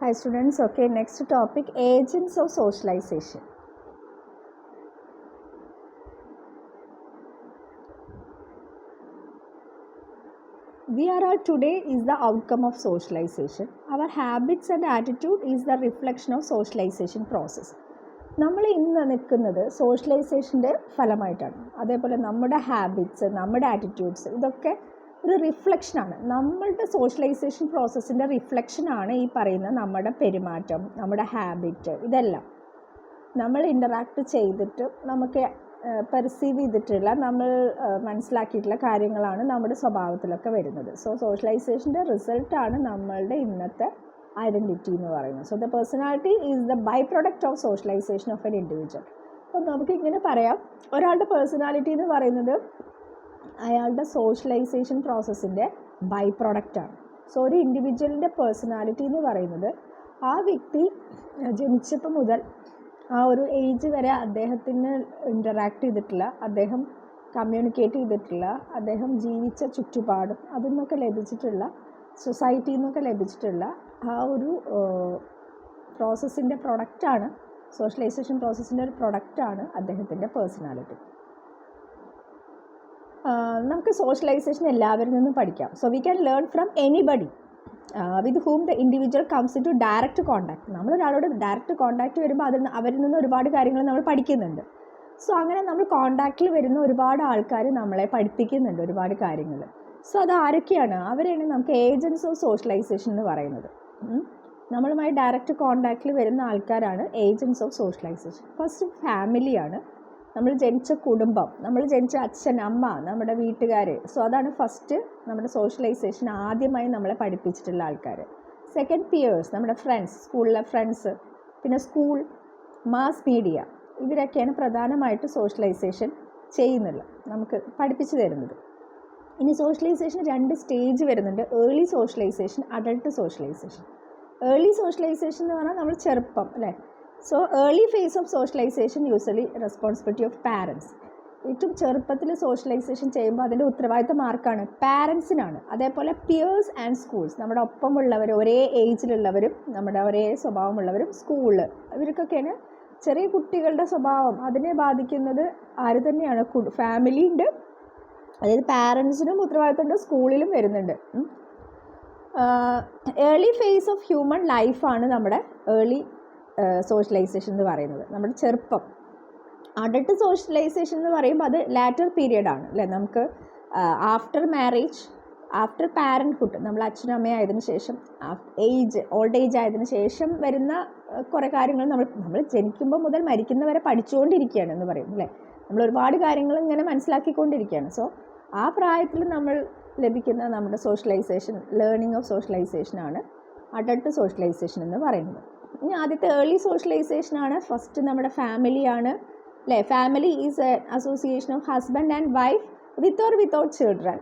Hi students, okay, next topic, agents of socialization. We are all today is the outcome of socialization. Our habits and attitude is the reflection of socialization process. നമ്മൾ ഇന്ന് നിൽക്കുന്നത് സോഷ്യലൈസേഷൻ്റെ ഫലമായിട്ടാണ്. അതേപോലെ നമ്മുടെ habits, നമ്മുടെ attitudes ഇതൊക്കെ ഒരു റിഫ്ലക്ഷനാണ്. നമ്മളുടെ സോഷ്യലൈസേഷൻ പ്രോസസ്സിൻ്റെ റിഫ്ലക്ഷനാണ് ഈ പറയുന്ന നമ്മുടെ പെരുമാറ്റം, നമ്മുടെ ഹാബിറ്റ്. ഇതെല്ലാം നമ്മൾ ഇൻ്ററാക്ട് ചെയ്തിട്ട് നമുക്ക് പെർസീവ് ചെയ്തിട്ടുള്ള, നമ്മൾ മനസ്സിലാക്കിയിട്ടുള്ള കാര്യങ്ങളാണ് നമ്മുടെ സ്വഭാവത്തിലൊക്കെ വരുന്നത്. സോ സോഷ്യലൈസേഷൻ്റെ റിസൾട്ടാണ് നമ്മളുടെ ഇന്നത്തെ ഐഡൻറ്റിറ്റി എന്ന് പറയുന്നത്. So the personality is the by product of socialization of an individual. അപ്പം നമുക്ക് ഇങ്ങനെ പറയാം, ഒരാളുടെ പേഴ്സണാലിറ്റി എന്ന് പറയുന്നത് അയാളുടെ സോഷ്യലൈസേഷൻ പ്രോസസ്സിൻ്റെ ബൈ പ്രൊഡക്റ്റാണ്. സോ ഒരു ഇൻഡിവിജ്വലിൻ്റെ പേഴ്സണാലിറ്റി എന്ന് പറയുന്നത് ആ വ്യക്തി ജനിച്ചപ്പോൾ മുതൽ ആ ഒരു ഏജ് വരെ അദ്ദേഹത്തിന് ഇൻ്ററാക്ട് ചെയ്തിട്ടുള്ള, അദ്ദേഹം കമ്മ്യൂണിക്കേറ്റ് ചെയ്തിട്ടുള്ള, അദ്ദേഹം ജീവിച്ച ചുറ്റുപാടും അതിൽ നിന്നൊക്കെ ലഭിച്ചിട്ടുള്ള, സൊസൈറ്റിയിൽ നിന്നൊക്കെ ലഭിച്ചിട്ടുള്ള ആ ഒരു പ്രോസസ്സിൻ്റെ പ്രൊഡക്റ്റാണ്, സോഷ്യലൈസേഷൻ പ്രോസസ്സിൻ്റെ ഒരു പ്രൊഡക്റ്റാണ് അദ്ദേഹത്തിൻ്റെ പേഴ്സണാലിറ്റി. നമുക്ക് സോഷ്യലൈസേഷൻ എല്ലാവരിൽ നിന്നും പഠിക്കാം. So we can learn from anybody with whom the individual comes into direct contact. നമ്മളൊരാളോട് ഡയറക്റ്റ് കോൺടാക്റ്റ് വരുമ്പോൾ അവരിൽ നിന്ന് ഒരുപാട് കാര്യങ്ങൾ നമ്മൾ പഠിക്കുന്നുണ്ട്. സോ അങ്ങനെ നമ്മൾ കോൺടാക്റ്റിൽ വരുന്ന ഒരുപാട് ആൾക്കാർ നമ്മളെ പഠിപ്പിക്കുന്നുണ്ട് ഒരുപാട് കാര്യങ്ങൾ. സോ അത് ആരൊക്കെയാണ്? അവരെയാണ് നമുക്ക് ഏജൻറ്റ്സ് ഓഫ് സോഷ്യലൈസേഷൻ എന്ന് പറയുന്നത്. നമ്മളുമായി ഡയറക്റ്റ് കോൺടാക്റ്റിൽ വരുന്ന ആൾക്കാരാണ് ഏജൻറ്റ്സ് ഓഫ് സോഷ്യലൈസേഷൻ. ഫസ്റ്റ് ഫാമിലിയാണ്, നമ്മൾ ജനിച്ച കുടുംബം, നമ്മൾ ജനിച്ച അച്ഛൻ, അമ്മ, നമ്മുടെ വീട്ടുകാർ. സോ അതാണ് ഫസ്റ്റ് നമ്മുടെ സോഷ്യലൈസേഷൻ ആദ്യമായി നമ്മളെ പഠിപ്പിച്ചിട്ടുള്ള ആൾക്കാർ. സെക്കൻഡ് പിയേഴ്സ്, നമ്മുടെ ഫ്രണ്ട്സ്, സ്കൂളിലെ ഫ്രണ്ട്സ്, പിന്നെ സ്കൂൾ, മാസ് മീഡിയ, ഇവരൊക്കെയാണ് പ്രധാനമായിട്ട് സോഷ്യലൈസേഷൻ ചെയ്യുന്നത്, നമുക്ക് പഠിപ്പിച്ചു തരുന്നത്. ഇനി സോഷ്യലൈസേഷൻ 2 സ്റ്റേജ് വരുന്നുണ്ട്: early socialization, adult socialization. Early socialization എന്ന് പറഞ്ഞാൽ നമ്മൾ ചെറുപ്പം, അല്ലേ? So early phase of socialization usually responsibility of parents. ഏറ്റവും ചെറുപ്പത്തിൽ സോഷ്യലൈസേഷൻ ചെയ്യുമ്പോൾ അതിൻ്റെ ഉത്തരവാദിത്തം ആർക്കാണ്? പാരൻസിനാണ്. അതേപോലെ പിയേഴ്സ് ആൻഡ് സ്കൂൾസ്, നമ്മുടെ ഒപ്പമുള്ളവർ, ഒരേ ഏജിലുള്ളവരും, നമ്മുടെ ഒരേ സ്വഭാവമുള്ളവരും, സ്കൂള്, ഇവർക്കൊക്കെയാണ്. ചെറിയ കുട്ടികളുടെ സ്വഭാവം അതിനെ ബാധിക്കുന്നത് ആര് തന്നെയാണ്? ഫാമിലി ഉണ്ട്, അതായത് പാരൻസിനും ഉത്തരവാദിത്തമുണ്ട്, സ്കൂളിലും വരുന്നുണ്ട്. ഏർലി ഫേസ് ഓഫ് ഹ്യൂമൻ ലൈഫാണ് നമ്മുടെ ഏർലി സോഷ്യലൈസേഷൻ എന്ന് പറയുന്നത്, നമ്മുടെ ചെറുപ്പം. അഡൾട്ട് സോഷ്യലൈസേഷൻ എന്ന് പറയുമ്പോൾ അത് ലാറ്റർ പീരിയഡാണ്, അല്ലേ? നമുക്ക് ആഫ്റ്റർ മാരേജ്, ആഫ്റ്റർ പാരൻറ്ഹുഡ്, നമ്മൾ അച്ഛനും അമ്മയും ആയതിനു ശേഷം, ഓൾഡ് ഏജ് ആയതിനു ശേഷം വരുന്ന കുറേ കാര്യങ്ങൾ നമ്മൾ ജനിക്കുമ്പോൾ മുതൽ മരിക്കുന്നവരെ പഠിച്ചുകൊണ്ടിരിക്കുകയാണ് എന്ന് പറയും, അല്ലേ? നമ്മൾ ഒരുപാട് കാര്യങ്ങൾ ഇങ്ങനെ മനസ്സിലാക്കിക്കൊണ്ടിരിക്കുകയാണ്. സോ ആ പ്രായത്തിൽ നമ്മൾ ലഭിക്കുന്ന നമ്മുടെ സോഷ്യലൈസേഷൻ, ലേണിംഗ് ഓഫ് സോഷ്യലൈസേഷനാണ് അഡൾട്ട് സോഷ്യലൈസേഷൻ എന്ന് പറയുന്നത്. ഇനി ആദ്യത്തെ ഏർലി സോഷ്യലൈസേഷനാണ് ഫസ്റ്റ് നമ്മുടെ ഫാമിലിയാണ്, അല്ലേ? Family is A association of husband and wife with or without children.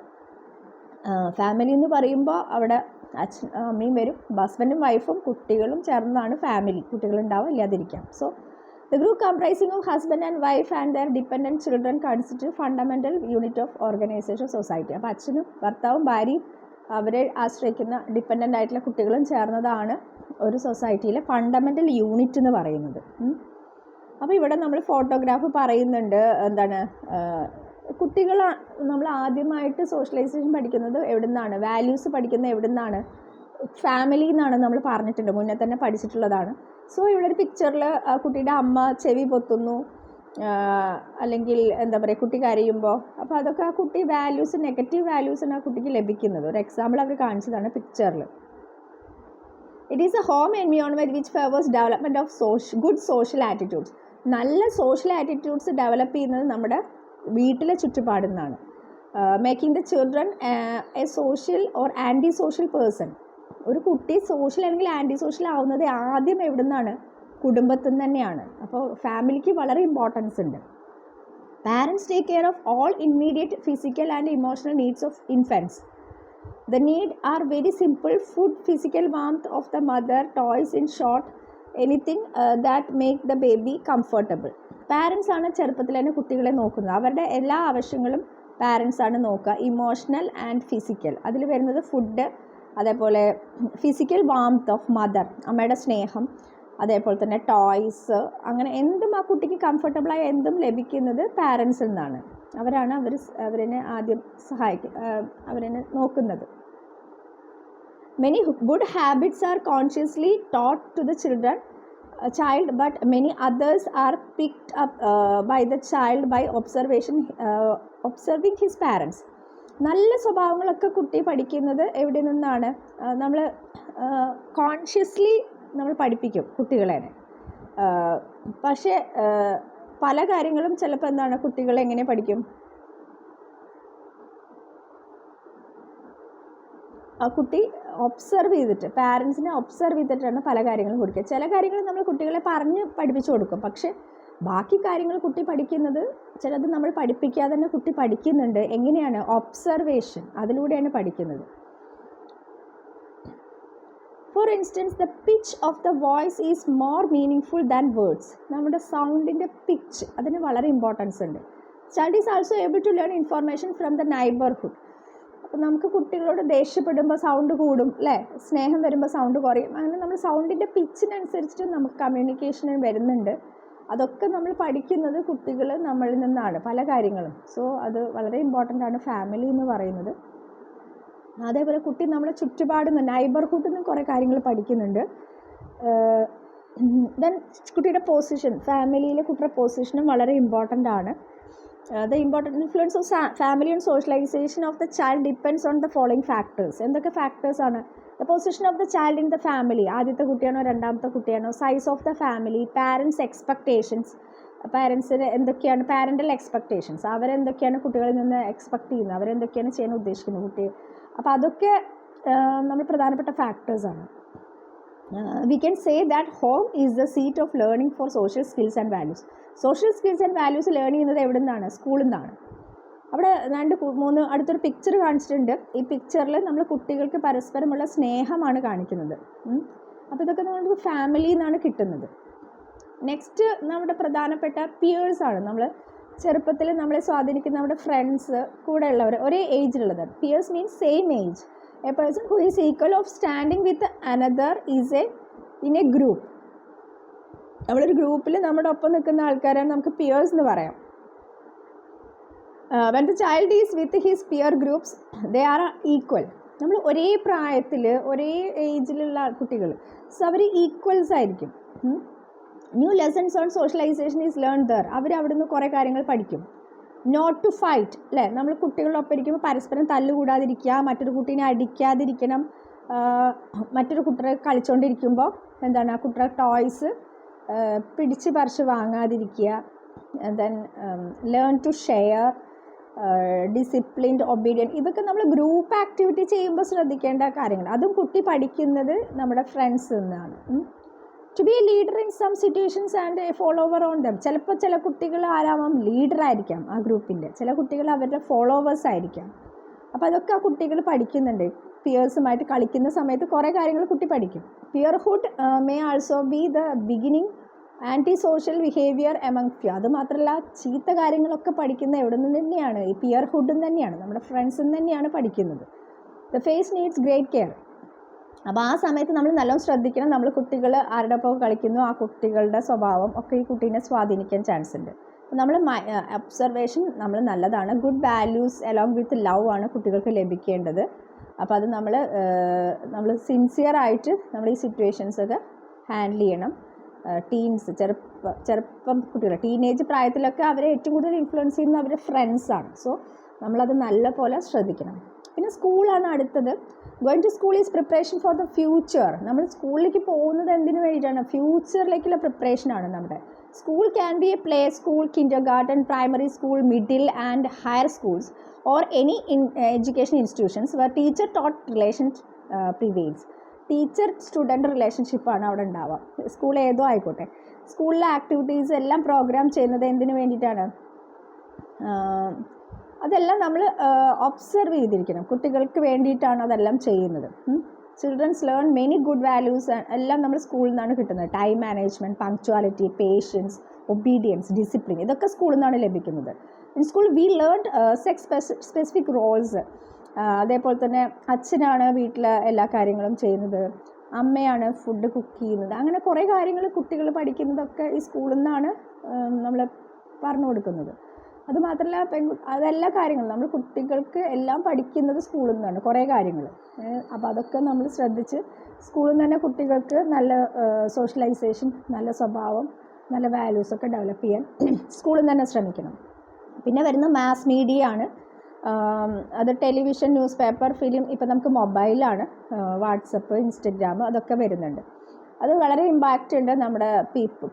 Family എന്ന് പറയുമ്പോൾ അവിടെ അച്ഛൻ അമ്മയും വരും, ഹസ്ബൻഡും വൈഫും കുട്ടികളും ചേർന്നതാണ് ഫാമിലി. കുട്ടികളുണ്ടാവും, ഇല്ലാതിരിക്കാം. So the group comprising of husband and wife and their dependent children consist fundamental unit of organisation of society. അപ്പോൾ അച്ഛനും ഭർത്താവും ഭാര്യയും അവരെ ആശ്രയിക്കുന്ന ഡിപ്പെൻഡൻ്റ് ആയിട്ടുള്ള കുട്ടികളും ചേർന്നതാണ് ഒരു സൊസൈറ്റിയിലെ ഫണ്ടമെൻ്റൽ യൂണിറ്റ് എന്ന് പറയുന്നത്. അപ്പോൾ ഇവിടെ നമ്മൾ ഫോട്ടോഗ്രാഫ് പറയുന്നുണ്ട്. എന്താണ്, കുട്ടികൾ നമ്മൾ ആദ്യമായിട്ട് സോഷ്യലൈസേഷൻ പഠിക്കുന്നത് എവിടെ നിന്നാണ്? വാല്യൂസ് പഠിക്കുന്നത് എവിടെ നിന്നാണ്? ഫാമിലിയിൽ നിന്നാണ് നമ്മൾ പറഞ്ഞിട്ടുണ്ട്, മുന്നേ തന്നെ പഠിച്ചിട്ടുള്ളതാണ്. സോ ഇവിടെ ഒരു പിക്ചറിൽ കുട്ടിയുടെ അമ്മ ചെവി പൊത്തുന്നു, അല്ലെങ്കിൽ എന്താ പറയുക, കുട്ടി കരയുമ്പോൾ, അപ്പോൾ അതൊക്കെ ആ കുട്ടി വാല്യൂസ്, നെഗറ്റീവ് വാല്യൂസാണ് ആ കുട്ടിക്ക് ലഭിക്കുന്നത്. ഒരു എക്സാമ്പിൾ അവർ കാണിച്ചതാണ് പിക്ചറിൽ. It is a home environment which favours development of good social attitudes. നല്ല സോഷ്യൽ ആറ്റിറ്റ്യൂഡ്സ് ഡെവലപ്പ് ചെയ്യുന്നത് നമ്മുടെ വീട്ടിലെ ചുറ്റുപാടിൽ നിന്നാണ്. Making the children a social or anti social person. ഒരു കുട്ടി സോഷ്യൽ അല്ലെങ്കിൽ ആൻറ്റി സോഷ്യൽ ആവുന്നത് ആദ്യം എവിടെ നിന്നാണ്? കുടുംബത്തിൽ നിന്ന് തന്നെയാണ്. അപ്പോൾ ഫാമിലിക്ക് വളരെ ഇമ്പോർട്ടൻസ് ഉണ്ട്. Parents take care of all immediate physical and emotional needs of infants. The need are very simple: food, physical warmth of the mother, toys, in short anything that make the baby comfortable. Parents ആണ് ചെറുപ്പത്തിൽ തന്നെ കുട്ടികളെ നോക്കുന്നത്. അവരുടെ എല്ലാ ആവശ്യങ്ങളും parents ആണ് നോക്കുക. ഇമോഷണൽ ആൻഡ് ഫിസിക്കൽ, അതിൽ വരുന്നത് ഫുഡ്, അതേപോലെ ഫിസിക്കൽ വാംത്ത് ഓഫ് മദർ, അമ്മയുടെ സ്നേഹം, അതേപോലെ തന്നെ ടോയ്സ്, അങ്ങനെ എന്തും ആ കുട്ടിക്ക് കംഫർട്ടബിളായ എന്തും ലഭിക്കുന്നത് പാരൻസിൽ നിന്നാണ്. അവരാണ് അവരെ ആദ്യം അവരെ നോക്കുന്നത്. Many good habits are consciously taught to the child, but many others are picked up by the child by observing his parents. നല്ല സ്വഭാവങ്ങളൊക്കെ കുട്ടി പഠിക്കുന്നത് എവിടെ നിന്നാണ്? നമ്മൾ കോൺഷ്യസ്ലി നമ്മൾ പഠിപ്പിക്കും കുട്ടികളെ. പക്ഷേ പല കാര്യങ്ങളും ചിലപ്പോൾ എന്താണ്, കുട്ടികളെ എങ്ങനെ പഠിക്കും? ആ കുട്ടി ഒബ്സർവ് ചെയ്തിട്ട്, പാരൻസിനെ ഒബ്സർവ് ചെയ്തിട്ടാണ് പല കാര്യങ്ങളും കൊടുക്കുക. ചില കാര്യങ്ങൾ നമ്മൾ കുട്ടികളെ പറഞ്ഞ് പഠിപ്പിച്ചു കൊടുക്കും, പക്ഷേ ബാക്കി കാര്യങ്ങൾ കുട്ടി പഠിക്കുന്നത് ചിലത് നമ്മൾ പഠിപ്പിക്കാതെ തന്നെ കുട്ടി പഠിക്കുന്നുണ്ട്. എങ്ങനെയാണ്? ഒബ്സർവേഷൻ, അതിലൂടെയാണ് പഠിക്കുന്നത്. For instance, the pitch of the voice is more meaning than words. നമ്മുടെ സൗണ്ടിൻ്റെ പിച്ച്, അതിന് വളരെ ഇമ്പോർട്ടൻസ് ഉണ്ട്. Child is also able to learn information from the neighbourhood. അപ്പോൾ നമുക്ക് കുട്ടികളോട് ദേഷ്യപ്പെടുമ്പോൾ സൗണ്ട് കൂടും അല്ലേ, സ്നേഹം വരുമ്പോൾ സൗണ്ട് കുറയും. അങ്ങനെ നമ്മൾ സൗണ്ടിൻ്റെ പിച്ചിനനുസരിച്ചിട്ട് നമുക്ക് കമ്മ്യൂണിക്കേഷൻ വരുന്നുണ്ട്. അതൊക്കെ നമ്മൾ പഠിക്കുന്നത് കുട്ടികൾ നമ്മളിൽ നിന്നാണ്, പല കാര്യങ്ങളും. സോ അത് വളരെ ഇമ്പോർട്ടൻ്റ് ആണ് ഫാമിലി എന്ന് പറയുന്നത്. അതേപോലെ കുട്ടി നമ്മളെ ചുറ്റുപാടിൽ നിന്ന്, നൈബർഹുഡിൽ നിന്ന് കുറേ കാര്യങ്ങൾ പഠിക്കുന്നുണ്ട്. ദെൻ കുട്ടിയുടെ പൊസിഷൻ, ഫാമിലിയിലെ കുട്ടിയുടെ പൊസിഷനും വളരെ ഇമ്പോർട്ടൻ്റ് ആണ്. The important influence of family and socialization of the child depends on the following factors. എന്തൊക്കെ ഫാക്ടേഴ്സ് ആണ്? The position of the child in the family. ആദ്യത്തെ കുട്ടിയാണോ രണ്ടാമത്തെ കുട്ടിയാണോ? Size of the family, parents expectations. പാരൻസിന് എന്തൊക്കെയാണ് parental expectations, അവരെന്തൊക്കെയാണ് കുട്ടികളിൽ നിന്ന് എക്സ്പെക്റ്റ് ചെയ്യുന്നത്, അവരെന്തൊക്കെയാണ് ചെയ്യാൻ ഉദ്ദേശിക്കുന്നത് കുട്ടി. അപ്പോൾ അതൊക്കെ നമ്മൾ പ്രധാനപ്പെട്ട ഫാക്ടേഴ്സാണ്. We can say that home is the seat of learning for social skills and values. Social skills and values learn ചെയ്യുന്നത് എവിടെ നിന്നാണ്? സ്കൂളിൽ നിന്നാണ്. അവിടെ 2-3 അടുത്തൊരു പിക്ചർ കാണിച്ചിട്ടുണ്ട്. ഈ പിക്ചറിൽ നമ്മൾ കുട്ടികൾക്ക് പരസ്പരമുള്ള സ്നേഹമാണ് കാണിക്കുന്നത്. അപ്പോൾ ഇതൊക്കെ നമുക്ക് ഫാമിലിയിൽ നിന്നാണ് കിട്ടുന്നത്. നെക്സ്റ്റ് നമ്മുടെ പ്രധാനപ്പെട്ട പിയേഴ്സാണ്. നമ്മൾ ചെറുപ്പത്തിൽ നമ്മളെ സ്വാധീനിക്കുന്ന നമ്മുടെ ഫ്രണ്ട്സ്, കൂടെയുള്ളവർ, ഒരേ ഏജിലുള്ളത്. Peers means same age. A person who is equal of standing with another is in a group. നമ്മളൊരു ഗ്രൂപ്പിൽ നമ്മുടെ ഒപ്പം നിൽക്കുന്ന ആൾക്കാരാണ് നമുക്ക് പിയേഴ്സ് എന്ന് പറയാം. when the child is with his peer groups, they are equal. നമ്മൾ ഒരേ പ്രായത്തിൽ ഒരേ ഏജിലുള്ള കുട്ടികൾ, സോ അവർ ഈക്വൽസ് ആയിരിക്കും. New lessons on socialisation is learn there. അവർ അവിടെ നിന്ന് കുറേ കാര്യങ്ങൾ പഠിക്കും. നോട്ട് ടു ഫൈറ്റ് അല്ലേ, നമ്മൾ കുട്ടികളൊപ്പം ഇരിക്കുമ്പോൾ പരസ്പരം തല്ലുകൂടാതിരിക്കുക, മറ്റൊരു കുട്ടീനെ അടിക്കാതിരിക്കണം. മറ്റൊരു കുട്ടിയെ കളിച്ചുകൊണ്ടിരിക്കുമ്പോൾ എന്താണ്, ആ കുട്ടിയുടെ ടോയ്സ് പിടിച്ച് പറിച്ച് വാങ്ങാതിരിക്കുക. Then learn to share, disciplined, obedient. ഇതൊക്കെ നമ്മൾ ഗ്രൂപ്പ് ആക്ടിവിറ്റി ചെയ്യുമ്പോൾ ശ്രദ്ധിക്കേണ്ട കാര്യങ്ങൾ. അതും കുട്ടി പഠിക്കുന്നത് നമ്മുടെ ഫ്രണ്ട്സിൽ നിന്നാണ്. To be a leader in some situations and a follower on them. ചിലപ്പോൾ ചില കുട്ടികൾ ആരാവാം, ലീഡറായിരിക്കാം ആ ഗ്രൂപ്പിൻ്റെ. ചില കുട്ടികൾ അവരുടെ ഫോളോവേഴ്സ് ആയിരിക്കാം. അപ്പോൾ അതൊക്കെ ആ കുട്ടികൾ പഠിക്കുന്നുണ്ട്. പിയേഴ്സുമായിട്ട് കളിക്കുന്ന സമയത്ത് കുറേ കാര്യങ്ങൾ കുട്ടി പഠിക്കും. Peerhood may also be the beginning anti social behaviour among few. അതുമാത്രമല്ല, ചീത്ത കാര്യങ്ങളൊക്കെ പഠിക്കുന്ന എവിടെ നിന്ന് തന്നെയാണ്? ഈ പിയർഹുഡിൽ നിന്ന് തന്നെയാണ്, നമ്മുടെ ഫ്രണ്ട്സിൽ നിന്ന് തന്നെയാണ് പഠിക്കുന്നത്. The phase needs great care. അപ്പോൾ ആ സമയത്ത് നമ്മൾ നല്ലോണം ശ്രദ്ധിക്കണം. നമ്മൾ കുട്ടികൾ ആരുടെ ഒപ്പം കളിക്കുന്നു, ആ കുട്ടികളുടെ സ്വഭാവം ഒക്കെ ഈ കുട്ടീനെ സ്വാധീനിക്കാൻ ചാൻസ് ഉണ്ട്. അപ്പോൾ നമ്മൾ ഒബ്സർവേഷൻ നമ്മൾ നല്ലതാണ്. Good values along with love ആണ് കുട്ടികൾക്ക് ലഭിക്കേണ്ടത്. അപ്പോൾ അത് നമ്മൾ സിൻസിയറായിട്ട് നമ്മൾ ഈ സിറ്റുവേഷൻസൊക്കെ ഹാൻഡിൽ ചെയ്യണം. ടീൻസ്, ചെറുപ്പം കുട്ടികൾ, ടീനേജ് പ്രായത്തിലൊക്കെ അവരെ ഏറ്റവും കൂടുതൽ ഇൻഫ്ലുവൻസ് ചെയ്യുന്ന അവരുടെ ഫ്രണ്ട്സാണ്. സോ നമ്മളത് നല്ലപോലെ ശ്രദ്ധിക്കണം. പിന്നെ സ്കൂളാണ് അടുത്തത്. Going to school is preparation for the future. നമ്മൾ സ്കൂളിലേക്ക് പോകുന്നത് എന്തിനു വേണ്ടിയിട്ടാണ്? ഫ്യൂച്ചറിലേക്കുള്ള പ്രിപ്പറേഷനാണ് നമ്മുടെ. School can be a play school, kindergarten, primary school, middle and higher schools or any education institutions where teacher taught relation prevails. Teacher student റിലേഷൻഷിപ്പാണ് അവിടെ ഉണ്ടാവുക. സ്കൂൾ ഏതോ ആയിക്കോട്ടെ. സ്കൂളിലെ ആക്ടിവിറ്റീസ് എല്ലാം പ്രോഗ്രാം ചെയ്യുന്നത് എന്തിനു വേണ്ടിയിട്ടാണ്? അതെല്ലാം നമ്മൾ ഒബ്സർവ് ചെയ്തിരിക്കണം. കുട്ടികൾക്ക് വേണ്ടിയിട്ടാണ് അതെല്ലാം ചെയ്യുന്നത്. Childrens learn many good values എല്ലാം നമ്മൾ സ്കൂളിൽ നിന്നാണ് കിട്ടുന്നത്. Time management, punctuality, patience, obedience, discipline, ഇതൊക്കെ സ്കൂളിൽ നിന്നാണ് ലഭിക്കുന്നത്. In school we learned sex specific roles. അതേപോലെ തന്നെ അച്ഛനാണ് വീട്ടിലെ എല്ലാ കാര്യങ്ങളും ചെയ്യുന്നത്, അമ്മയാണ് ഫുഡ് കുക്ക് ചെയ്യുന്നത്. അങ്ങനെ കുറേ കാര്യങ്ങൾ കുട്ടികൾ പഠിക്കുന്നതൊക്കെ ഈ സ്കൂളിൽ നിന്നാണ് നമ്മൾ പറഞ്ഞു കൊടുക്കുന്നത്. അതുമാത്രമല്ല അതെല്ലാ കാര്യങ്ങളും നമ്മൾ കുട്ടികൾക്ക് എല്ലാം പഠിക്കുന്നത് സ്കൂളിൽ നിന്നാണ് കുറേ കാര്യങ്ങൾ. അപ്പോൾ അതൊക്കെ നമ്മൾ ശ്രദ്ധിച്ച് സ്കൂളിൽ നിന്ന് തന്നെ കുട്ടികൾക്ക് നല്ല സോഷ്യലൈസേഷൻ, നല്ല സ്വഭാവം, നല്ല വാല്യൂസൊക്കെ ഡെവലപ്പ് ചെയ്യാൻ സ്കൂളിൽ നിന്ന് തന്നെ ശ്രമിക്കണം. പിന്നെ വരുന്ന മാസ് മീഡിയ ആണ്. അത് ടെലിവിഷൻ, ന്യൂസ് പേപ്പർ, ഫിലിം, ഇപ്പം നമുക്ക് മൊബൈലാണ്, വാട്സപ്പ്, ഇൻസ്റ്റഗ്രാം അതൊക്കെ വരുന്നുണ്ട്. അത് വളരെ ഇമ്പാക്റ്റ് ഉണ്ട്, നമ്മുടെ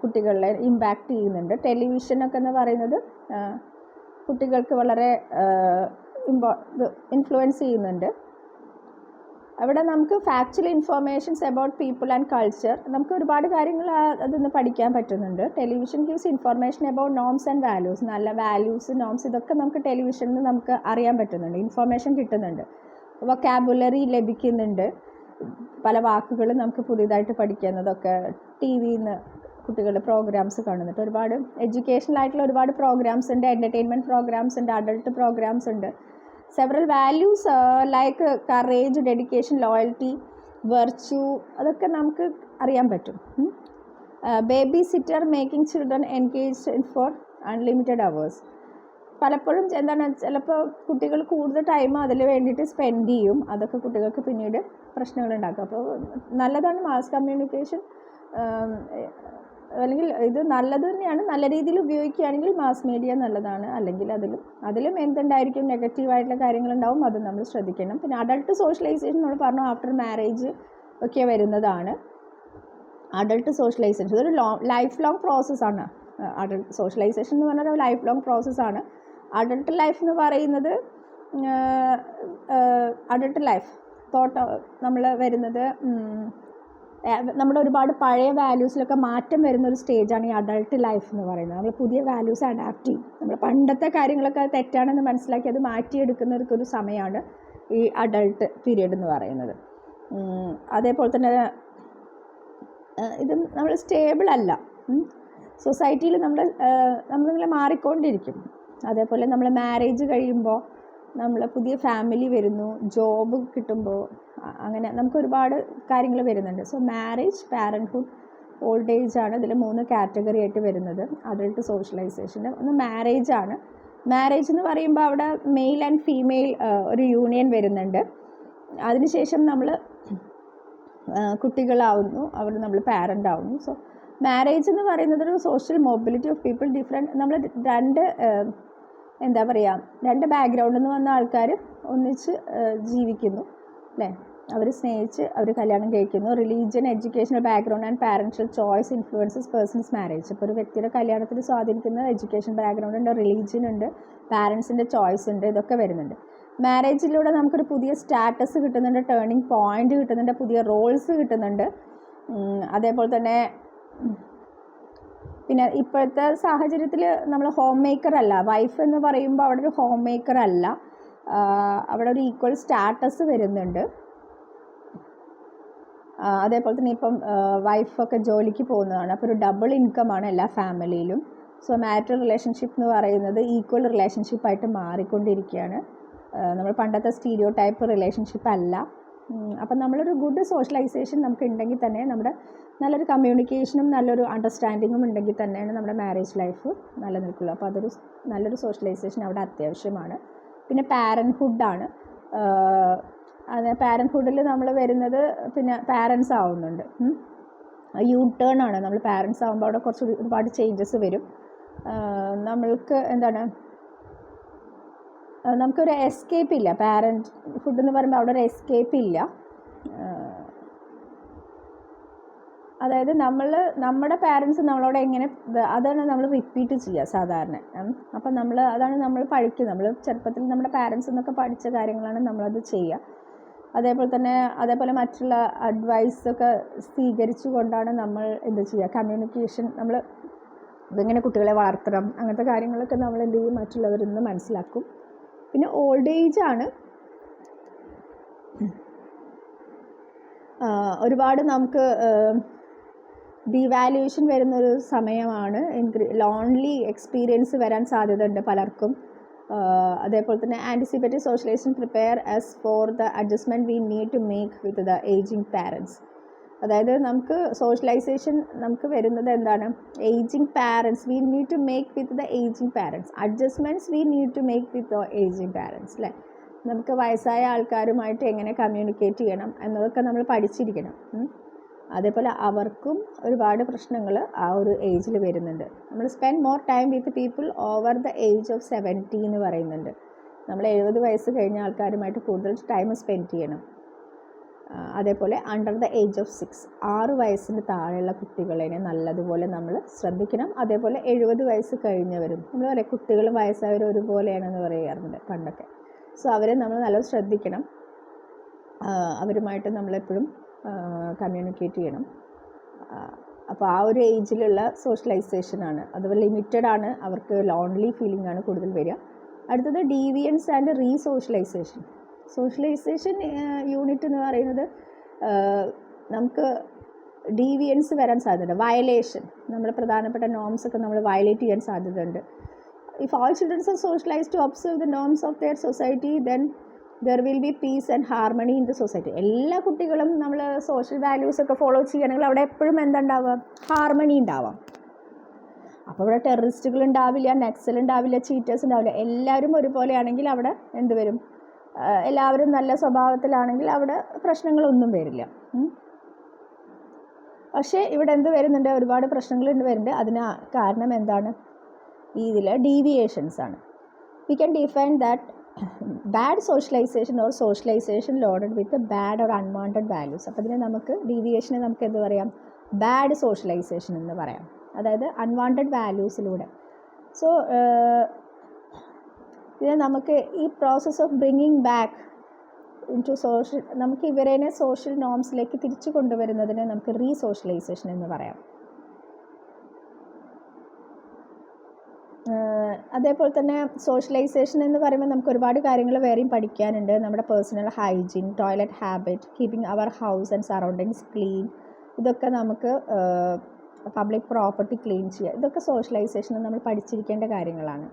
കുട്ടികളെ ഇമ്പാക്റ്റ് ചെയ്യുന്നുണ്ട്. ടെലിവിഷനൊക്കെ എന്ന് പറയുന്നത് കുട്ടികൾക്ക് വളരെ ഇൻഫ്ലുവൻസ് ചെയ്യുന്നുണ്ട്. അവിടെ നമുക്ക് factual informations about people and culture, നമുക്ക് ഒരുപാട് കാര്യങ്ങൾ അതിന്ന് പഠിക്കാൻ പറ്റുന്നുണ്ട്. Television gives information about norms and values, നല്ല വാല്യൂസ്, നോംസ്, ഇതൊക്കെ നമുക്ക് ടെലിവിഷനിൽ നിന്ന് നമുക്ക് അറിയാൻ പറ്റുന്നുണ്ട്, ഇൻഫർമേഷൻ കിട്ടുന്നുണ്ട്. വൊക്കാബുലറി ലഭിക്കുന്നുണ്ട്, പല വാക്കുകളും നമുക്ക് പുതിയതായിട്ട് പഠിക്കുന്നതൊക്കെ. ടി വിയിൽ നിന്ന് കുട്ടികളുടെ പ്രോഗ്രാംസ് കാണുന്നുണ്ട്, ഒരുപാട് എഡ്യൂക്കേഷണൽ ആയിട്ടുള്ള ഒരുപാട് പ്രോഗ്രാംസ് ഉണ്ട്, എൻ്റർടൈൻമെൻറ്റ് പ്രോഗ്രാംസ് ഉണ്ട്, അഡൾട്ട് പ്രോഗ്രാംസ് ഉണ്ട്. Several values like courage, dedication, loyalty, virtue, അതൊക്കെ നമുക്ക് അറിയാൻ പറ്റും. Baby sitter, making children engaged for unlimited hours. പലപ്പോഴും എന്താണ്, ചിലപ്പോൾ കുട്ടികൾ കൂടുതൽ ടൈം അതിൽ വേണ്ടിയിട്ട് സ്പെൻഡ് ചെയ്യും, അതൊക്കെ കുട്ടികൾക്ക് പിന്നീട് പ്രശ്നങ്ങളുണ്ടാക്കും. അപ്പോൾ നല്ലതാണ് മാസ് കമ്മ്യൂണിക്കേഷൻ, അല്ലെങ്കിൽ ഇത് നല്ലത് തന്നെയാണ്. നല്ല രീതിയിൽ ഉപയോഗിക്കുകയാണെങ്കിൽ മാസ് മീഡിയ നല്ലതാണ്. അല്ലെങ്കിൽ അതിലും എന്തുണ്ടായിരിക്കും, നെഗറ്റീവായിട്ടുള്ള കാര്യങ്ങളുണ്ടാവും, അത് നമ്മൾ ശ്രദ്ധിക്കണം. പിന്നെ അഡൾട്ട് സോഷ്യലൈസേഷൻ നമ്മൾ പറഞ്ഞു, ആഫ്റ്റർ മാരേജ് ഒക്കെ വരുന്നതാണ് അഡൾട്ട് സോഷ്യലൈസേഷൻ. ഇതൊരു ലൈഫ് ലോങ് പ്രോസസ്സാണ്. അഡൾട്ട് സോഷ്യലൈസേഷൻ എന്ന് പറഞ്ഞാൽ ഒരു ലൈഫ് ലോങ് പ്രോസസ്സാണ്. അഡൾട്ട് ലൈഫ് എന്ന് പറയുന്നത് അഡൾട്ട് ലൈഫ് നമ്മൾ വരുന്നത് നമ്മുടെ ഒരുപാട് പഴയ വാല്യൂസിലൊക്കെ മാറ്റം വരുന്ന ഒരു സ്റ്റേജാണ് ഈ അഡൾട്ട് ലൈഫ് എന്ന് പറയുന്നത്. നമ്മൾ പുതിയ വാല്യൂസ് അഡാപ്റ്റ് ചെയ്യും, നമ്മൾ പണ്ടത്തെ കാര്യങ്ങളൊക്കെ തെറ്റാണെന്ന് മനസ്സിലാക്കി അത് മാറ്റിയെടുക്കുന്നവർക്കൊരു സമയമാണ് ഈ അഡൾട്ട് പീരീഡ് എന്ന് പറയുന്നത്. അതേപോലെ തന്നെ ഇത് നമ്മൾ സ്റ്റേബിൾ അല്ല, സൊസൈറ്റിയിൽ നമ്മളിങ്ങനെ മാറിക്കൊണ്ടിരിക്കും. അതേപോലെ നമ്മൾ മാരേജ് കഴിയുമ്പോൾ നമ്മൾ പുതിയ ഫാമിലി വരുന്നു, ജോബ് കിട്ടുമ്പോൾ, അങ്ങനെ നമുക്ക് ഒരുപാട് കാര്യങ്ങൾ വരുന്നുണ്ട്. സോ മാരേജ്, പാരൻറ്ഹുഡ്, ഓൾഡ് ഏജ് ആണ് ഇതിൽ 3 കാറ്റഗറി ആയിട്ട് വരുന്നത് അഡൾട്ട് സോഷ്യലൈസേഷൻ്റെ. ഒന്ന് മാരേജ് ആണ്. മാരേജ് എന്ന് പറയുമ്പോൾ അവിടെ മെയിൽ ആൻഡ് ഫീമെയിൽ ഒരു യൂണിയൻ വരുന്നുണ്ട്. അതിനുശേഷം നമ്മൾ കുട്ടികളാവുന്നു, അവിടെ നമ്മൾ പാരൻ്റ് ആവുന്നു. സോ മാരേജ് എന്ന് പറയുന്നത് ഒരു social mobility of people, different, നമ്മൾ രണ്ട് ബാക്ക്ഗ്രൗണ്ടിൽ നിന്ന് വന്ന ആൾക്കാർ ഒന്നിച്ച് ജീവിക്കുന്നു, അല്ലേ? അവർ സ്നേഹിച്ച് അവർ കല്യാണം കഴിക്കുന്നു. Religion, educational background and parental choice influences person's marriage. ഇപ്പോൾ ഒരു വ്യക്തിയുടെ കല്യാണത്തിന് സ്വാധീനിക്കുന്ന എഡ്യൂക്കേഷൻ ബാക്ക്ഗ്രൗണ്ട് ഉണ്ട്, റിലീജിയൻ ഉണ്ട്, പാരൻസിൻ്റെ ചോയ്സ് ഉണ്ട്, ഇതൊക്കെ വരുന്നുണ്ട്. മാരേജിലൂടെ നമുക്കൊരു പുതിയ സ്റ്റാറ്റസ് കിട്ടുന്നുണ്ട്, ടേണിംഗ് പോയിൻ്റ് കിട്ടുന്നുണ്ട്, പുതിയ റോൾസ് കിട്ടുന്നുണ്ട്. അതേപോലെ തന്നെ പിന്നെ ഇപ്പോഴത്തെ സാഹചര്യത്തിൽ നമ്മൾ ഹോം മേക്കർ അല്ല, വൈഫ് എന്ന് പറയുമ്പോൾ അവിടെ ഒരു ഹോം മേക്കർ അല്ല, അവിടെ ഒരു ഈക്വൽ സ്റ്റാറ്റസ് വരുന്നുണ്ട്. അതേപോലെ തന്നെ ഇപ്പം വൈഫൊക്കെ ജോലിക്ക് പോകുന്നതാണ്, അപ്പോൾ ഒരു ഡബിൾ ഇൻകമാണ് എല്ലാ ഫാമിലിയിലും. സോ മാരിറ്റൽ റിലേഷൻഷിപ്പ് എന്ന് പറയുന്നത് ഈക്വൽ റിലേഷൻഷിപ്പായിട്ട് മാറിക്കൊണ്ടിരിക്കുകയാണ്. നമ്മൾ പണ്ടത്തെ സ്റ്റീരിയോ ടൈപ്പ് റിലേഷൻഷിപ്പ് അല്ല. അപ്പം നമ്മളൊരു ഗുഡ് സോഷ്യലൈസേഷൻ നമുക്ക് ഉണ്ടെങ്കിൽ തന്നെ, നമ്മുടെ നല്ലൊരു കമ്മ്യൂണിക്കേഷനും നല്ലൊരു അണ്ടർസ്റ്റാൻഡിങ്ങും ഉണ്ടെങ്കിൽ തന്നെയാണ് നമ്മുടെ മാരേജ് ലൈഫ് നിലനിൽക്കുള്ളൂ. അപ്പോൾ അതൊരു നല്ലൊരു സോഷ്യലൈസേഷൻ അവിടെ അത്യാവശ്യമാണ്. പിന്നെ പാരൻറ്ഹുഡാണ്. പാരൻറ്ഹുഡിൽ നമ്മൾ വരുന്നത് പിന്നെ പാരൻസ് ആവുന്നുണ്ട്. യു ടേൺ ആണ്, നമ്മൾ പാരൻസ് ആകുമ്പോൾ അവിടെ ഒരുപാട് ചേഞ്ചസ് വരും. നമ്മൾക്ക് നമുക്കൊരു എസ്കേപ്പ് ഇല്ല. പാരൻറ്ഹുഡ് എന്ന് പറയുമ്പോൾ അവിടെ ഒരു എസ്കേപ്പ് ഇല്ല. അതായത് നമ്മുടെ പാരൻസ് നമ്മളോട് എങ്ങനെ, അതാണ് നമ്മൾ റിപ്പീറ്റ് ചെയ്യുക സാധാരണ. അപ്പം അതാണ് നമ്മൾ പഠിക്കുന്നത്. നമ്മൾ ചെറുപ്പത്തിൽ നമ്മുടെ പാരൻസ് എന്നൊക്കെ പഠിച്ച കാര്യങ്ങളാണ് നമ്മളത് ചെയ്യുക. അതേപോലെ മറ്റുള്ള അഡ്വൈസൊക്കെ സ്വീകരിച്ചു കൊണ്ടാണ് നമ്മൾ എന്ത് ചെയ്യുക, കമ്മ്യൂണിക്കേഷൻ, നമ്മൾ ഇതെങ്ങനെ കുട്ടികളെ വളർത്തണം, അങ്ങനത്തെ കാര്യങ്ങളൊക്കെ നമ്മൾ എന്ത് ചെയ്യും, മറ്റുള്ളവരിൽ നിന്ന് മനസ്സിലാക്കും. പിന്നെ ഓൾഡ് ഏജ് ആണ്. ഒരുപാട് നമുക്ക് ഡിവാല്യൂഷൻ വരുന്നൊരു സമയമാണ്. ലോൺലി എക്സ്പീരിയൻസ് വരാൻ സാധ്യതയുണ്ട് പലർക്കും. അതേപോലെ തന്നെ anticipatory socialization prepare us for the adjustment we need to make with the ageing parents. അതായത് നമുക്ക് സോഷ്യലൈസേഷൻ നമുക്ക് വരുന്നത് എന്താണ്, ageing parents we need to make with the ageing parents, adjustments we need to make with the ageing parents അല്ലേ. നമുക്ക് വയസ്സായ ആൾക്കാരുമായിട്ട് എങ്ങനെ കമ്മ്യൂണിക്കേറ്റ് ചെയ്യണം എന്നതൊക്കെ നമ്മൾ പഠിച്ചിരിക്കണം. അതേപോലെ അവർക്കും ഒരുപാട് പ്രശ്നങ്ങൾ ആ ഒരു ഏജിൽ വരുന്നുണ്ട്. നമ്മൾ spend more time with people over the age of 70 എന്ന് പറയുന്നുണ്ട്. നമ്മൾ 70 വയസ്സ് കഴിഞ്ഞ ആൾക്കാരുമായിട്ട് കൂടുതൽ ടൈം സ്പെൻഡ് ചെയ്യണം. അതേപോലെ അണ്ടർ ദ ഏജ് ഓഫ് 6 വയസ്സിന് താഴെയുള്ള കുട്ടികളെ നല്ലതുപോലെ നമ്മൾ ശ്രദ്ധിക്കണം. അതേപോലെ 70 വയസ്സ് കഴിഞ്ഞവരും, നമ്മൾ പറയാം കുട്ടികളും വയസ്സായവരും ഒരുപോലെയാണെന്ന് പറയാറുണ്ട് പണ്ടൊക്കെ. സോ അവരെ നമ്മൾ നല്ല ശ്രദ്ധിക്കണം. അവരുമായിട്ട് നമ്മളെപ്പോഴും കമ്മ്യൂണിക്കേറ്റ് ചെയ്യണം. അപ്പോൾ ആ ഒരു ഏജിലുള്ള സോഷ്യലൈസേഷനാണ്, അതുപോലെ ലിമിറ്റഡ് ആണ്, അവർക്ക് ലോൺലി ഫീലിംഗ് ആണ് കൂടുതൽ വരിക. അടുത്തത് ഡീവിയൻസ് ആൻഡ് റീസോഷ്യലൈസേഷൻ. സോഷ്യലൈസേഷൻ യൂണിറ്റ് എന്ന് പറയുന്നത് നമുക്ക് ഡീവിയൻസ് വരാൻ സാധ്യതയുണ്ട്, വയലേഷൻ, നമ്മുടെ പ്രധാനപ്പെട്ട നോംസൊക്കെ നമ്മൾ വയലേറ്റ് ചെയ്യാൻ സാധ്യതയുണ്ട്. If all children are socialized to observe the norms of their society, then there will be peace and harmony in the society. എല്ലാ കുട്ടികളും നമ്മൾ സോഷ്യൽ വാല്യൂസ് ഒക്കെ ഫോളോ ചെയ്യണമെങ്കിൽ അവിടെ എപ്പോഴും എന്തുണ്ടാവുക, ഹാർമണി ഉണ്ടാവാം. അപ്പോൾ ഇവിടെ ടെററിസ്റ്റുകൾ ഉണ്ടാവില്ല, നക്സൽ ഉണ്ടാവില്ല, ചീറ്റേഴ്സ് ഉണ്ടാവില്ല. എല്ലാവരും ഒരുപോലെയാണെങ്കിൽ അവിടെ എന്ത് വരും, എല്ലാവരും നല്ല സ്വഭാവത്തിലാണെങ്കിൽ അവിടെ പ്രശ്നങ്ങളൊന്നും വരില്ല. പക്ഷേ ഇവിടെ എന്ത് വരുന്നുണ്ട്, ഒരുപാട് പ്രശ്നങ്ങൾ വരുന്നുണ്ട്. അതിന് കാരണം എന്താണ്, ഇതിൽ ഡീവിയേഷൻസ് ആണ്. We can define that bad socialization or socialization loaded with bad or unwanted values. അപ്പോൾ ഇതിനെ നമുക്ക് ഡീവിയേഷനെ നമുക്ക് എന്ത് പറയാം, ബാഡ് സോഷ്യലൈസേഷൻ എന്ന് പറയാം. അതായത് അൺവാണ്ടഡ് വാല്യൂസിലൂടെ. സോ ഇതിനെ നമുക്ക് ഈ process of bringing back in to social, നമുക്ക് ഇവരെ സോഷ്യൽ നോംസിലേക്ക് തിരിച്ചു കൊണ്ടുവരുന്നതിനെ നമുക്ക് റീസോഷ്യലൈസേഷൻ എന്ന് പറയാം. അതേപോലെ തന്നെ സോഷ്യലൈസേഷൻ എന്ന് പറയുമ്പോൾ നമുക്ക് ഒരുപാട് കാര്യങ്ങൾ വേറെയും പഠിക്കാനുണ്ട്. നമ്മുടെ personal hygiene, toilet habit, keeping our house and surroundings clean, ഇതൊക്കെ നമുക്ക് പബ്ലിക് പ്രോപ്പർട്ടി ക്ലീൻ ചെയ്യുക, ഇതൊക്കെ സോഷ്യലൈസേഷനിൽ നമ്മൾ പഠിച്ചിരിക്കേണ്ട കാര്യങ്ങളാണ്.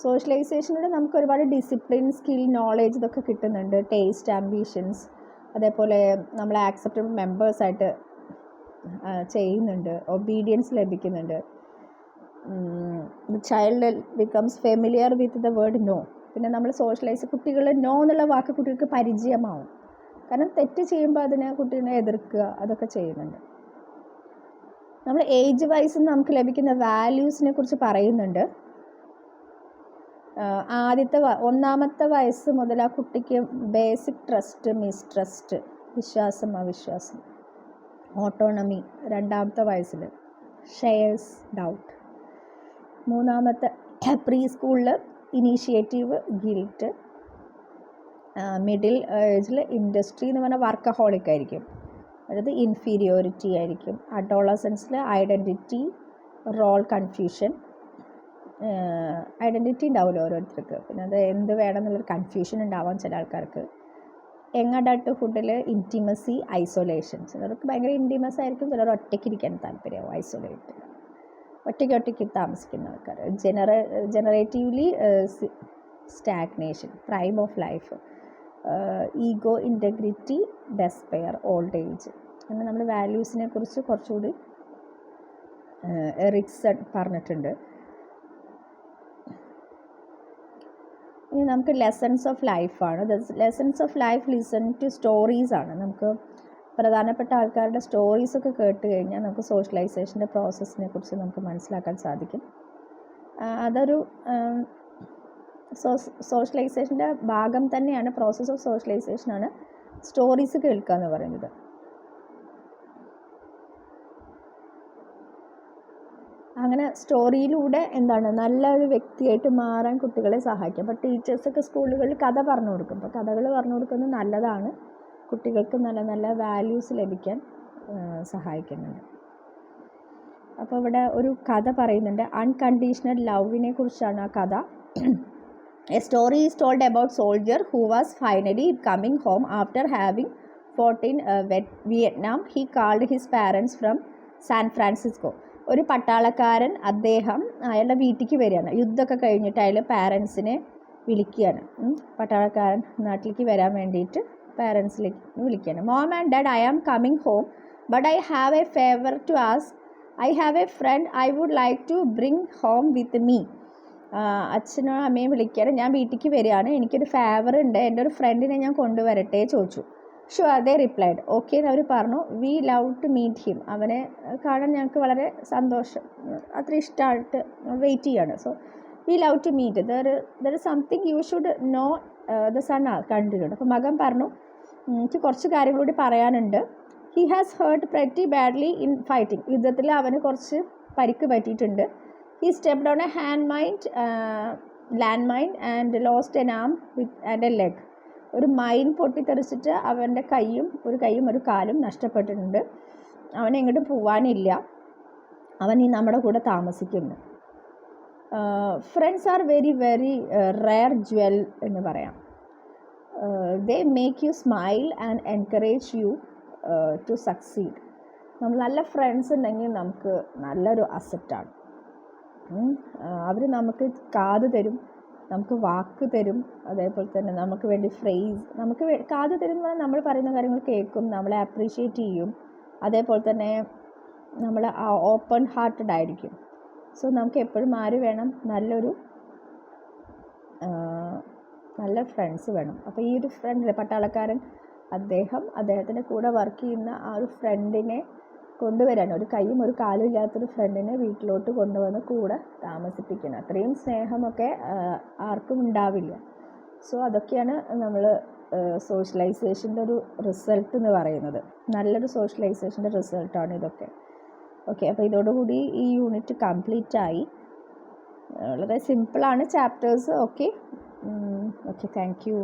സോഷ്യലൈസേഷനിലൂടെ നമുക്ക് ഒരുപാട് ഡിസിപ്ലിൻ, സ്കിൽ, നോളേജ് ഇതൊക്കെ കിട്ടുന്നുണ്ട്. ടേസ്റ്റ്, ആംബിഷൻസ്, അതേപോലെ നമ്മൾ ആക്സെപ്റ്റബിൾ മെമ്പേഴ്സായിട്ട് ചെയ്യുന്നുണ്ട്. ഒബീഡിയൻസ് ലഭിക്കുന്നുണ്ട്. Child becomes familiar with the word no. പിന്നെ നമ്മൾ കുട്ടികൾ നോ എന്നുള്ള വാക്ക് കുട്ടികൾക്ക് പരിചയമാവും. കാരണം തെറ്റ് ചെയ്യുമ്പോൾ അതിനെ കുട്ടീനെ എതിർക്കുക, അതൊക്കെ ചെയ്യുന്നുണ്ട്. നമ്മൾ ഏജ് വൈസ് നമുക്ക് ലഭിക്കുന്ന വാല്യൂസിനെ കുറിച്ച് പറയുന്നുണ്ട്. ഒന്നാമത്തെ വയസ്സ് മുതൽ ആ കുട്ടിക്ക് ബേസിക് ട്രസ്റ്റ്, മിസ്ട്രസ്റ്റ്, വിശ്വാസം, അവിശ്വാസം, ഓട്ടോണമി. രണ്ടാമത്തെ വയസ്സിൽ ഷെയർസ്, ഡൗട്ട്. മൂന്നാമത്തെ പ്രീ സ്കൂളിൽ ഇനീഷ്യേറ്റീവ്, ഗിൽറ്റ്. മിഡിൽ ഏജിൽ ഇൻഡസ്ട്രി എന്ന് പറഞ്ഞാൽ വർക്കഹോളിക് ആയിരിക്കും, അതായത് ഇൻഫീരിയോറിറ്റി ആയിരിക്കും. അഡോളസൻസിൽ ഐഡൻറ്റിറ്റി, റോൾ കൺഫ്യൂഷൻ. ഐഡൻറ്റിറ്റി ഉണ്ടാവുമല്ലോ ഓരോരുത്തർക്ക്, പിന്നെ അത് എന്ത് വേണം എന്നുള്ളൊരു കൺഫ്യൂഷൻ ഉണ്ടാവാം ചില ആൾക്കാർക്ക്. യങ് അഡൾട്ട്ഹുഡിൽ ഇൻറ്റിമസി, ഐസൊലേഷൻ. ചിലർക്ക് ഭയങ്കര ഇൻറ്റിമസ് ആയിരിക്കും, ചിലർ ഒറ്റയ്ക്കിരിക്കാൻ താല്പര്യമാവും, ഐസൊലേറ്റ്, ഒറ്റയ്ക്ക് താമസിക്കുന്ന ആൾക്കാർ. Generativity stagnation, prime of life. Ego, integrity, despair, old age. അങ്ങനെ നമ്മൾ വാല്യൂസിനെ കുറിച്ച് കുറച്ചുകൂടി എറിക്സൺ പറഞ്ഞിട്ടുണ്ട്. ഇനി നമുക്ക് ലെസൺസ് ഓഫ് ലൈഫാണ്. Lessons of life listen to stories ആണ്. നമുക്ക് പ്രധാനപ്പെട്ട ആൾക്കാരുടെ സ്റ്റോറീസൊക്കെ കേട്ട് കഴിഞ്ഞാൽ നമുക്ക് സോഷ്യലൈസേഷൻ്റെ പ്രോസസ്സിനെ കുറിച്ച് നമുക്ക് മനസ്സിലാക്കാൻ സാധിക്കും. അതൊരു സോഷ്യലൈസേഷൻ്റെ ഭാഗം തന്നെയാണ്, പ്രോസസ്സ് ഓഫ് സോഷ്യലൈസേഷനാണ് സ്റ്റോറീസ് കേൾക്കുക എന്ന് പറയുന്നത്. അങ്ങനെ സ്റ്റോറിയിലൂടെ എന്താണ് നല്ലൊരു വ്യക്തിയായിട്ട് മാറാൻ കുട്ടികളെ സഹായിക്കും. അപ്പോൾ ടീച്ചേഴ്സൊക്കെ സ്കൂളുകളിൽ കഥ പറഞ്ഞു കൊടുക്കും. അപ്പോൾ കഥകൾ പറഞ്ഞു കൊടുക്കുന്നത് നല്ലതാണ്, കുട്ടികൾക്ക് നല്ല നല്ല വാല്യൂസ് ലഭിക്കാൻ സഹായിക്കുന്നുണ്ട്. അപ്പോൾ ഇവിടെ ഒരു കഥ പറയുന്നുണ്ട്, അൺകണ്ടീഷണൽ ലവിനെ കുറിച്ചാണ് ആ കഥ. A story is told about soldier who was finally coming home after having fort in Vietnam. He called his parents from San Francisco. ഒരു പട്ടാളക്കാരൻ അദ്ദേഹം അയാളുടെ വീട്ടിലേക്ക് വരികയാണ്. യുദ്ധമൊക്കെ കഴിഞ്ഞിട്ട് അയാൾ പാരൻസിനെ വിളിക്കുകയാണ്. പട്ടാളക്കാരൻ നാട്ടിലേക്ക് വരാൻ വേണ്ടിയിട്ട് പാരൻസിലേക്ക് വിളിക്കുകയാണ്. Mom and dad, I am coming home, but I have a favour to ask. I have a friend I would like to bring home with me. അച്ഛനും അമ്മയും വിളിക്കുകയാണ്, ഞാൻ വീട്ടിലേക്ക് വരികയാണ്, എനിക്കൊരു ഫേവർ ഉണ്ട്, എൻ്റെ ഒരു ഫ്രണ്ടിനെ ഞാൻ കൊണ്ടുവരട്ടെ ചോദിച്ചു. ഷുവർ, ദേ റിപ്ലൈഡ്. ഓക്കെ എന്ന് അവർ പറഞ്ഞു. We love to meet him. അവനെ കാണാൻ ഞങ്ങൾക്ക് വളരെ സന്തോഷം, അത്ര ഇഷ്ടമായിട്ട് വെയിറ്റ് ചെയ്യാണ്. So we love to meet. There is something you should know the son കണ്ടിട്ടുണ്ട്. അപ്പോൾ മകൻ പറഞ്ഞു, എനിക്ക് കുറച്ച് കാര്യങ്ങളൂടി പറയാനുണ്ട്. He has hurt pretty badly in fighting. യുദ്ധത്തിൽ അവന് കുറച്ച് പരിക്ക് പറ്റിയിട്ടുണ്ട്. He stepped on a land mine and lost an arm and a leg. ഒരു മൈൻ പൊട്ടിത്തെറിച്ചിട്ട് അവൻ്റെ ഒരു കൈയും ഒരു കാലും നഷ്ടപ്പെട്ടിട്ടുണ്ട്. അവനെങ്ങോട്ടും പോവാനില്ല, അവൻ ഈ നമ്മുടെ കൂടെ താമസിക്കുന്നു. Friends are very very rare jewel എന്ന് പറയാം. They make you smile and encourage you to succeed. നമ്മൾ നല്ല ഫ്രണ്ട്സ് ഉണ്ടെങ്കിൽ നമുക്ക് നല്ലൊരു അസറ്റാണ്. അവർ നമുക്ക് കാത് തരും, നമുക്ക് വാക്ക് തരും, അതേപോലെ തന്നെ നമുക്ക് വേണ്ടി ഫ്രേസ്, നമുക്ക് കാത് തരുന്ന നമ്മൾ പറയുന്ന കാര്യങ്ങൾ കേൾക്കും, നമ്മളെ അപ്രീഷിയേറ്റ് ചെയ്യും, അതേപോലെ തന്നെ നമ്മൾ ഓപ്പൺ ഹാർട്ടഡ് ആയിരിക്കും. സോ നമുക്ക് എപ്പോഴും ആര് വേണം, നല്ല ഫ്രണ്ട്സ് വേണം. അപ്പോൾ ഈ ഒരു ഫ്രണ്ട് പട്ടാളക്കാരൻ അദ്ദേഹത്തിൻ്റെ കൂടെ വർക്ക് ചെയ്യുന്ന ആ ഒരു ഫ്രണ്ടിനെ കൊണ്ടുവരാൻ, ഒരു കൈയും ഒരു കാലും ഇല്ലാത്തൊരു ഫ്രണ്ടിനെ വീട്ടിലോട്ട് കൊണ്ടുവന്ന് കൂടെ താമസിപ്പിക്കണം. അത്രയും സ്നേഹമൊക്കെ ആർക്കും ഉണ്ടാവില്ല. സോ അതൊക്കെയാണ് നമ്മൾ സോഷ്യലൈസേഷൻ്റെ ഒരു റിസൾട്ട് എന്ന് പറയുന്നത്. നല്ലൊരു സോഷ്യലൈസേഷൻ്റെ റിസൾട്ടാണ് ഇതൊക്കെ. ഓക്കെ, അപ്പോൾ ഇതോടുകൂടി ഈ യൂണിറ്റ് കംപ്ലീറ്റ് ആയി. വളരെ സിമ്പിളാണ് ചാപ്റ്റേഴ്സ്. Okay, thank you.